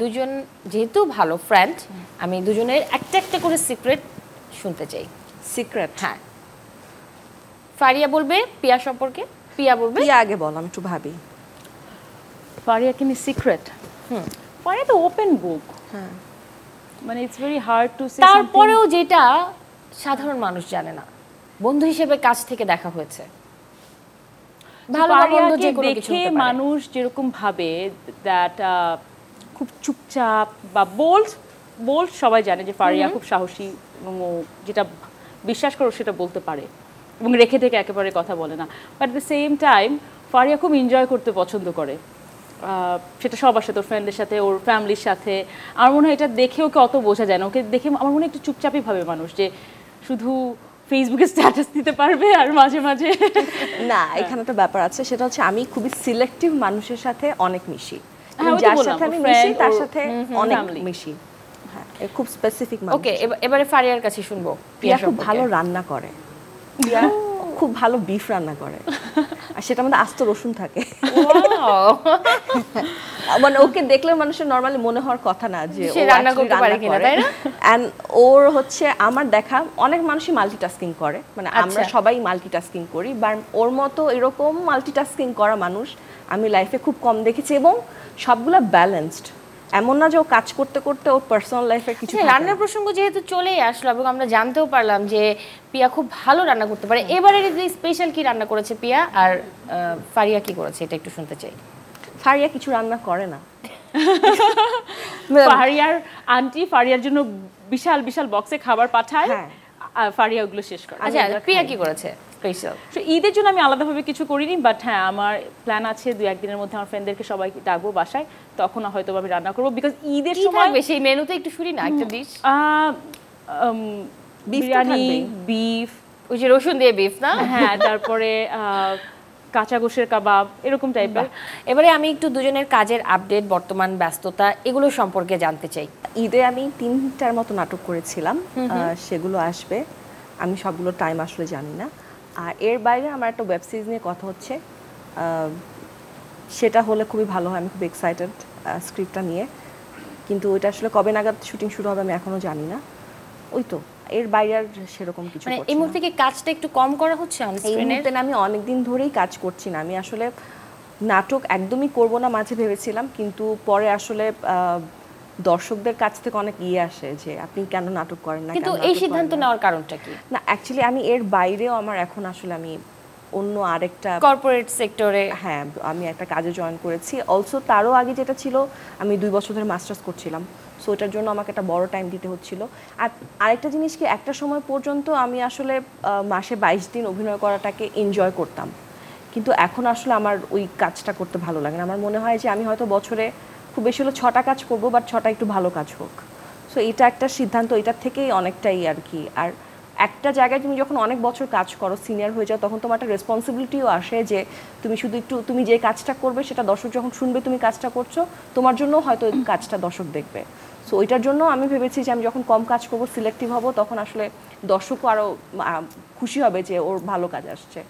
দুজন যেহেতু ভালো ফ্রেন্ড, আমি দুজনের একটা একটা করে সিক্রেট শুনতে চাই। সিক্রেট? হ্যাঁ, ফারিয়া বলবে পিয়া সম্পর্কে, পিয়া বলবে। পিয়া আগে বল, আমি একটু ভাবি। ফারিয়া কি সিক্রেট? ফারিয়া তো ওপেন বুক। হ্যাঁ, মানে it's very hard to say. তারপরেও যেটা সাধারণ মানুষ জানে না, বন্ধু হিসেবে কাছ থেকে দেখা হয়েছে, ভালো বা মন্দ যে কোনো কিছু হতে পারে। মানুষ যেরকম ভাবে দ্যাট খুব চুপচাপ বা বোল্ড সবাই জানে যে ফারিয়া খুব সাহসী এবং ও যেটা বিশ্বাস করো সেটা বলতে পারে এবং রেখে থেকে একেবারে কথা বলে না। But at the same time Faria খুব এনজয় করতে পছন্দ করে, সেটা সবার সাথে, ওর ফ্রেন্ডদের সাথে, ওর ফ্যামিলির সাথে। আমার মনে হয় এটা দেখে ওকে অত বোঝা যায় না। ওকে দেখে আমার মনে হয় একটু চুপচাপই ভাবে মানুষ, যে শুধু ফেসবুকে স্ট্যাটাস দিতে পারবে আর মাঝে মাঝে। না, এখানে একটা ব্যাপার আছে, সেটা হচ্ছে আমি খুবই সিলেক্টিভ মানুষের সাথে অনেক মিশি। হ্যাঁ, যার সাথে আমি মিশি তার সাথে অনেক family। মিশি। হ্যাঁ, খুব স্পেসিফিক মানুষ। ওকে, এবারে ফারিয়ার কাছে শুনবো। পিয়া খুব ভালো রান্না করে, পিয়া খুব ভালো বিফ রান্না করে, আর সেটা মধ্যে আস্ত রসুন থাকে। মানে ওকে দেখলে মানুষের নরমালি মনে হওয়ার কথা না যে সে রান্না করতে পারে কিনা, তাই না? এন্ড ওর হচ্ছে আমার দেখা অনেক মানুষই মাল্টিটাস্কিং করে, মানে আমরা সবাই মাল্টিটাস্কিং করি, বাট ওর মতো এরকম মাল্টিটাস্কিং করা মানুষ আমি লাইফে খুব কম দেখেছি, এবং সবগুলা ব্যালেন্সড। এমন না যে ও কাজ করতে করতে ওর পার্সোনাল লাইফে কিছু। রান্নার প্রসঙ্গ যেহেতু চলেই আসলো এবং আমরা জানতেও পারলাম যে পিয়া খুব ভালো রান্না করতে পারে, এবারে স্পেশাল কি রান্না করেছে পিয়া আর ফারিয়া কি করেছে এটা একটু শুনতে চাই। ফারিয়া কিছু রান্না করে না। ফারিয়ার আন্টি ফারিয়ার জন্য বিশাল বিশাল বক্সে খাবার পাঠায়, ফারিয়া ওগুলো শেষ করে। আচ্ছা, পিয়া কি করেছে স্পেশাল? ঈদের জন্য আমি আলাদাভাবে কিছু করিনি, বাট হ্যাঁ আমার প্ল্যান আছে 2-1 দিনের মধ্যে আমার ফ্রেন্ডদেরকে সবাইকে ডাকবো বাসায়, তখন হয়তো আমি রান্না করবো। বিকজ ঈদের সময় সেই মেনুতে একটু শুনি না একটা ডিশ। বিরিয়ানি, বিফ, ওই যে রসুন দিয়ে বিফ না? হ্যাঁ, তারপরে কাঁচা গোশের কাবাব, এরকম টাইপের। এবারে আমি একটু দুজনের কাজের আপডেট, বর্তমান ব্যস্ততা, এগুলো সম্পর্কে জানতে চাই। ঈদে আমি 3টার মতো নাটক করেছিলাম, সেগুলো আসবে, আমি সবগুলো টাইম আসলে জানি না। আর এর বাইরে আমার একটা ওয়েব সিরিজ নিয়ে কথা হচ্ছে, সেটা হলে খুবই ভালো হয়, আমি খুব এক্সাইটেড স্ক্রিপ্টটা নিয়ে, কিন্তু ওইটা আসলে কবে নাগাদ শুটিং শুরু হবে আমি এখনো জানি না। ওই তো, এর বাইরে আর সেরকম কিছু মানে এই মুহূর্তে কি কাজটা একটু কম করা হচ্ছে অন স্ক্রিনে? এই মুহূর্তে আমি অনেকদিন ধরেই কাজ করছি না, আমি আসলে নাটক একদমই করব না মাঝে ভেবেছিলাম, কিন্তু পরে আসলে দর্শকদের কাছ থেকে অনেক আসে যে আপনি কেন নাটক করেন না। কিন্তু এই সিদ্ধান্ত নেওয়ার কারণটা কি? না, অ্যাকচুয়ালি আমি এর বাইরেও আমার এখন আসলে আমি অন্য আরেকটা কর্পোরেট সেক্টরে, হ্যাঁ, আমি একটা কাজে জয়েন করেছি। অলসো তারও আগে যেটা ছিল, আমি 2 বছর ধরে মাস্টার্স করছিলাম, সো এটার জন্য আমাকে একটা বড় টাইম দিতে হচ্ছিল। আর আরেকটা জিনিস কি, একটা সময় পর্যন্ত আমি আসলে মাসে 22 দিন অভিনয় করাটাকে এনজয় করতাম, কিন্তু এখন আসলে আমার ওই কাজটা করতে ভালো লাগে না। আমার মনে হয় যে আমি হয়তো বছরে খুব বেশি হলো 6টা কাজ করবো, বাট 6টা একটু ভালো কাজ হোক। সো এটা একটা সিদ্ধান্ত, এটার থেকেই অনেকটাই আর কি। আর একটা জায়গায় তুমি যখন অনেক বছর কাজ করো, সিনিয়র হয়ে যাও, তখন তোমার একটা রেসপন্সিবিলিটিও আসে যে তুমি শুধু একটু, তুমি যে কাজটা করবে সেটা দর্শক যখন শুনবে তুমি কাজটা করছো, তোমার জন্য হয়তো ওই কাজটা দর্শক দেখবে। সো ওইটার জন্য আমি ভেবেছি যে আমি যখন কম কাজ করবো, সিলেক্টিভ হব, তখন আসলে দর্শকও আরও খুশি হবে যে ওর ভালো কাজ আসছে।